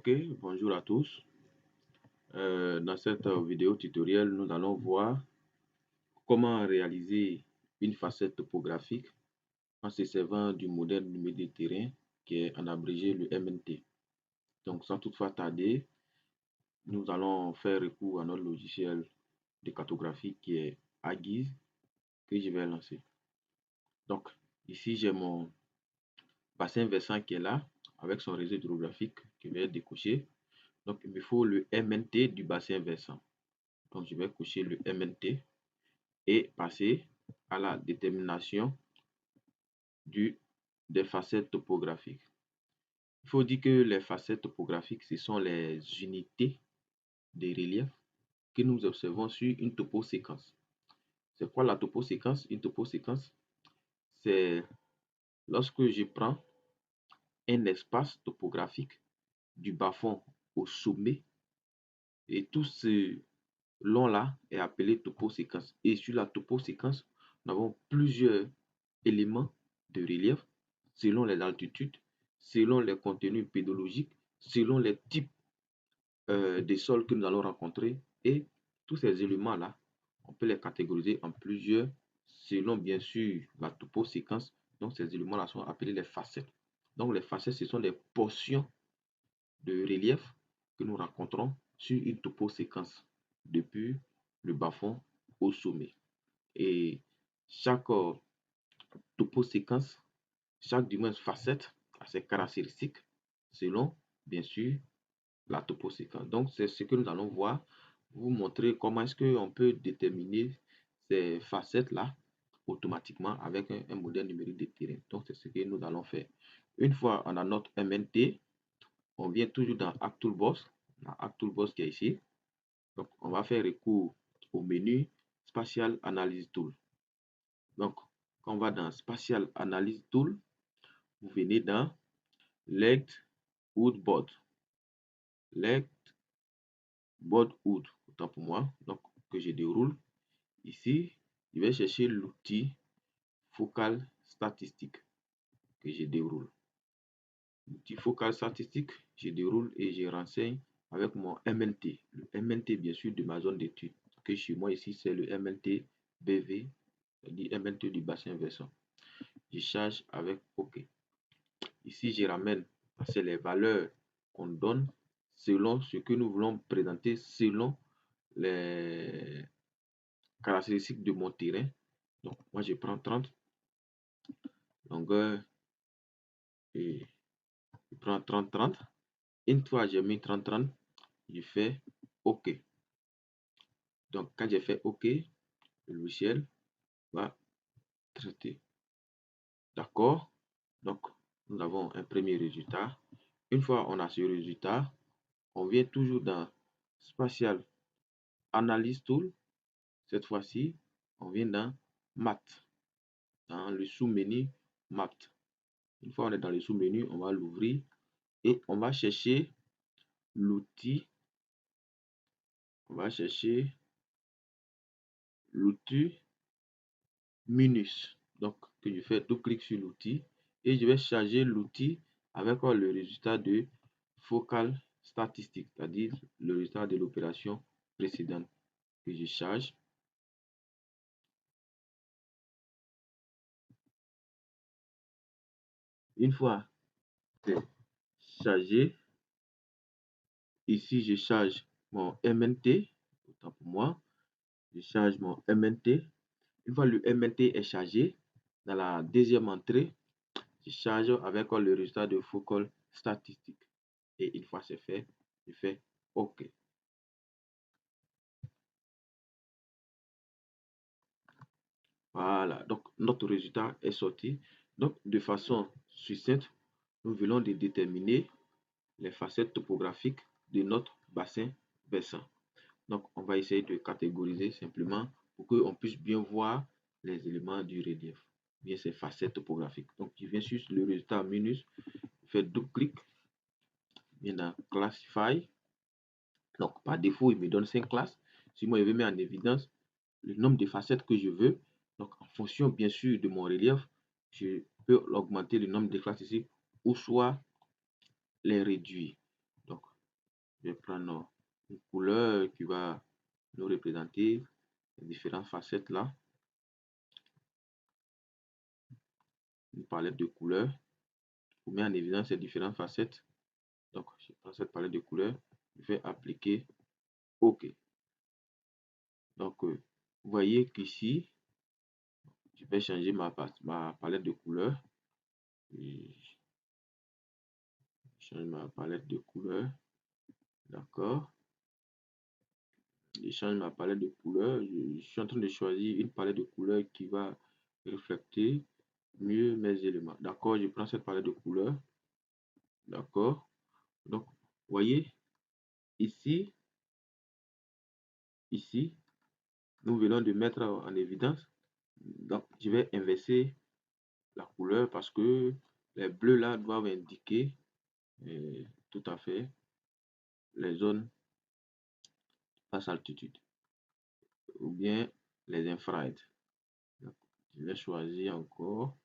Ok, bonjour à tous. Dans cette vidéo tutoriel, nous allons voir comment réaliser une facette topographique en se servant du modèle numérique de terrain qui est en abrégé le MNT. Donc, sans toutefois tarder, nous allons faire recours à notre logiciel de cartographie qui est ArcGIS que je vais lancer. Donc, ici, j'ai mon bassin versant qui est là avec son réseau hydrographique que je vais décocher. Donc, il me faut le MNT du bassin versant. Donc, je vais cocher le MNT et passer à la détermination des facettes topographiques. Il faut dire que les facettes topographiques, ce sont les unités de relief que nous observons sur une toposéquence. C'est quoi la toposéquence? Une toposéquence, c'est lorsque je prends un espace topographique du bas-fond au sommet et tout ce long-là est appelé toposéquence. Et sur la toposéquence, nous avons plusieurs éléments de relief selon les altitudes, selon les contenus pédologiques, selon les types de sols que nous allons rencontrer. Et tous ces éléments-là, on peut les catégoriser en plusieurs selon bien sûr la toposéquence. Donc ces éléments-là sont appelés les facettes. Donc les facettes, ce sont des portions de relief que nous rencontrons sur une toposéquence depuis le bas-fond au sommet. Et chaque toposéquence, chaque facette a ses caractéristiques selon, bien sûr, la toposéquence. Donc, c'est ce que nous allons voir, vous montrer comment est-ce qu'on peut déterminer ces facettes-là automatiquement avec un modèle numérique de terrain. Donc, c'est ce que nous allons faire. Une fois on a notre MNT, on vient toujours dans Arc Toolbox, qui est ici. Donc, on va faire recours au menu Spatial Analysis Tool. Donc, quand on va dans Spatial Analysis Tool, vous venez dans Length Wood Board. Length Board Wood, autant pour moi, donc que je déroule. Ici, je vais chercher l'outil focal statistique que je déroule. L'outil focal statistique, je déroule et je renseigne avec mon MNT. Le MNT, bien sûr, de ma zone d'étude. Que chez moi, ici, c'est le MNT BV, c'est-à-dire MNT du bassin versant. Je charge avec OK. Ici, je ramène, c'est les valeurs qu'on donne selon ce que nous voulons présenter, selon les caractéristiques de mon terrain. Donc, moi, je prends 30, longueur, et je prends 30, 30. Une fois j'ai mis 30, 30, je fais OK. Donc, quand j'ai fait OK, le logiciel va traiter. D'accord? Donc, nous avons un premier résultat. Une fois on a ce résultat, on vient toujours dans Spatial Analysis Tool. Cette fois-ci, on vient dans Math, dans le sous-menu Math. Une fois on est dans le sous-menu, on va l'ouvrir et on va chercher l'outil. On va chercher l'outil Minus. Donc, que je fais double-clic sur l'outil et je vais charger l'outil avec le résultat de focal statistique, c'est-à-dire le résultat de l'opération précédente que je charge. Une fois c'est chargé, ici je charge mon MNT, autant pour moi, je charge mon MNT. Une fois le MNT est chargé, dans la deuxième entrée, je charge avec le résultat de focal statistique. Et une fois c'est fait, je fais OK. Voilà, donc notre résultat est sorti. Donc, de façon succincte, nous venons de déterminer les facettes topographiques de notre bassin versant. Donc, on va essayer de catégoriser simplement pour qu'on puisse bien voir les éléments du relief, bien ces facettes topographiques. Donc, je viens sur le résultat minus, je fais double-clic, viens dans Classify. Donc, par défaut, il me donne 5 classes. Si moi, je veux mettre en évidence le nombre de facettes que je veux, donc en fonction, bien sûr, de mon relief, je peux augmenter le nombre de classes ici ou soit les réduire. Donc, Je vais prendre une couleur qui va nous représenter les différentes facettes là. Une palette de couleurs pour mettre en évidence ces différentes facettes. Donc, je prends cette palette de couleurs, je vais appliquer OK. Donc, vous voyez qu'ici, je vais changer ma palette de couleurs. Je change ma palette de couleurs. D'accord. Je change ma palette de couleurs. Je suis en train de choisir une palette de couleurs qui va refléter mieux mes éléments. D'accord, je prends cette palette de couleurs. D'accord. Donc, vous voyez, ici, nous venons de mettre en évidence. Donc, je vais inverser la couleur parce que les bleus là doivent indiquer tout à fait les zones basse altitude ou bien les infrared. Je vais choisir encore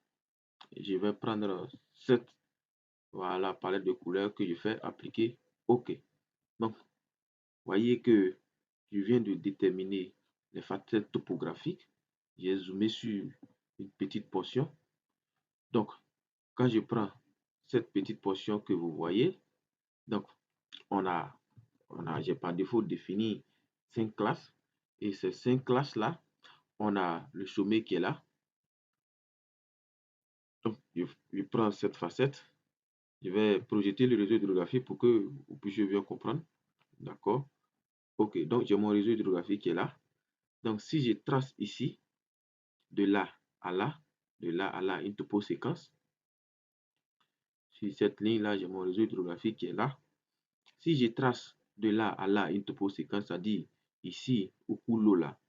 et je vais prendre cette palette de couleurs que je fais appliquer OK. Donc, voyez que je viens de déterminer les facettes topographiques. J'ai zoomé sur une petite portion. Donc, quand je prends cette petite portion que vous voyez, donc j'ai par défaut défini 5 classes. Et ces 5 classes-là, on a le sommet qui est là. Donc, je prends cette facette. Je vais projeter le réseau hydrographique pour que vous puissiez bien comprendre. D'accord? OK, donc j'ai mon réseau hydrographique qui est là. Donc, si je trace ici, de là à là, de là à là, une topo séquence, sur cette ligne-là, j'ai mon réseau hydrographique qui est là. Si je trace de là à là une topo séquence, c'est-à-dire ici, où coule l'eau là,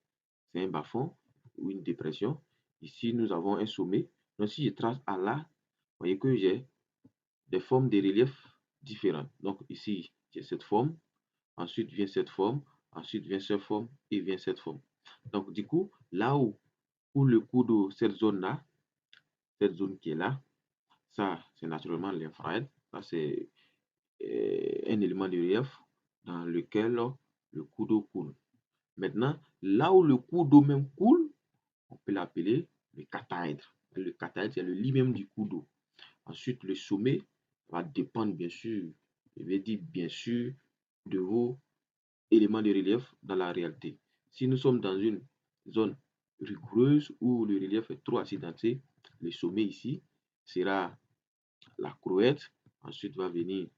c'est un bas-fond ou une dépression. Ici, nous avons un sommet. Donc, si je trace à là, vous voyez que j'ai des formes de relief différentes. Donc, ici, j'ai cette forme. Ensuite vient cette forme. Ensuite vient cette forme et vient cette forme. Donc, du coup, là où le cours d'eau, cette zone-là, cette zone qui est là, ça, c'est naturellement l'infrared. Ça, c'est un élément de relief dans lequel le cours d'eau coule. Maintenant, là où le cours d'eau même coule, on peut l'appeler le cataèdre. Le cataèdre, c'est le lit même du cours d'eau. Ensuite, le sommet va dépendre, bien sûr, je vais dire bien sûr, de vos éléments de relief dans la réalité. Si nous sommes dans une zone rigoureuse où le relief est trop accidenté, le sommet ici sera la crouette. Ensuite va venir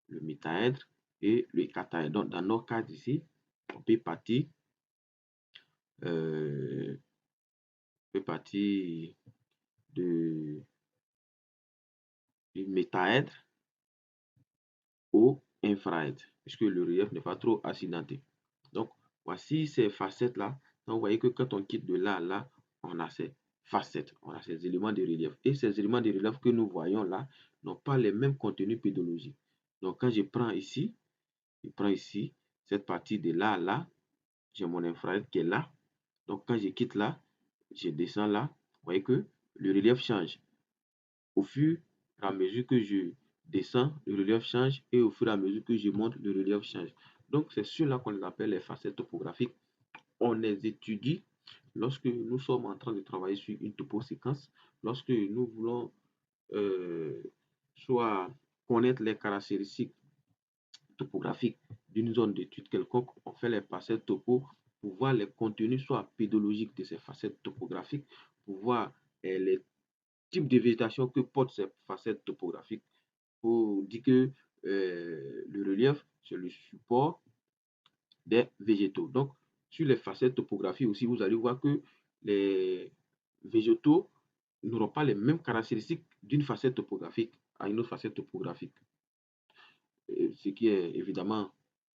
le métaèdre et le cataèdre. Donc, dans nos cas ici, on peut partir de, du métaèdre au infraèdre, puisque le relief n'est pas trop accidenté. Donc, voici ces facettes-là. Donc, vous voyez que quand on quitte de là à là, on a ces facettes, on a ces éléments de relief. Et ces éléments de relief que nous voyons là n'ont pas les mêmes contenus pédologiques. Donc, quand je prends ici cette partie de là à là, j'ai mon infrared qui est là. Donc, quand je quitte là, je descends là, vous voyez que le relief change. Au fur et à mesure que je descends, le relief change et au fur et à mesure que je monte, le relief change. Donc, c'est cela qu'on appelle les facettes topographiques. On les étudie lorsque nous sommes en train de travailler sur une toposéquence, lorsque nous voulons soit connaître les caractéristiques topographiques d'une zone d'étude quelconque, on fait les facettes topo pour voir les contenus soit pédologiques de ces facettes topographiques, pour voir les types de végétation que portent ces facettes topographiques. Pour dire que le relief, c'est le support des végétaux. Donc, sur les facettes topographiques aussi, vous allez voir que les végétaux n'auront pas les mêmes caractéristiques d'une facette topographique à une autre facette topographique. Ce qui est évidemment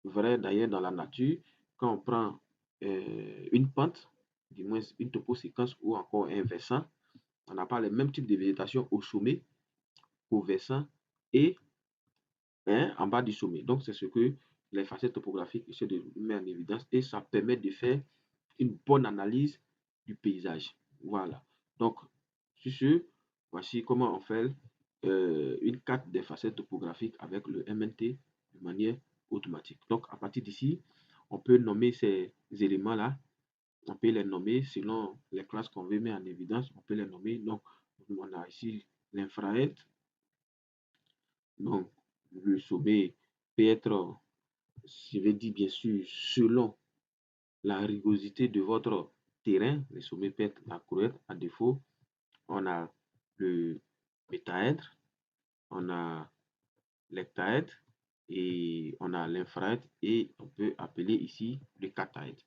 vrai d'ailleurs dans la nature, quand on prend une pente, du moins une toposéquence ou encore un versant, on n'a pas les mêmes types de végétation au sommet, au versant et en bas du sommet. Donc, c'est ce que les facettes topographiques essaient de mettre en évidence et ça permet de faire une bonne analyse du paysage. Voilà. Donc, sur ce, voici comment on fait une carte des facettes topographiques avec le MNT de manière automatique. Donc, à partir d'ici, on peut nommer ces éléments-là. On peut les nommer selon les classes qu'on veut mettre en évidence. On peut les nommer. Donc, on a ici l'infrared. Donc, le sommet peut être, je vais dire bien sûr, selon la rugosité de votre terrain, le sommet peut être la courette. À défaut, on a le métaèdre, on a l'hectaèdre et on a l'infraèdre et on peut appeler ici le cataèdre.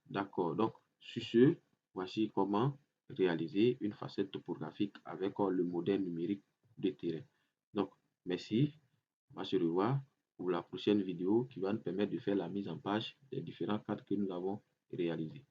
D'accord. Donc, sur ce, voici comment réaliser une facette topographique avec le modèle numérique de terrain. Donc, merci. On va se revoir pour la prochaine vidéo qui va nous permettre de faire la mise en page des différents cadres que nous avons réalisés.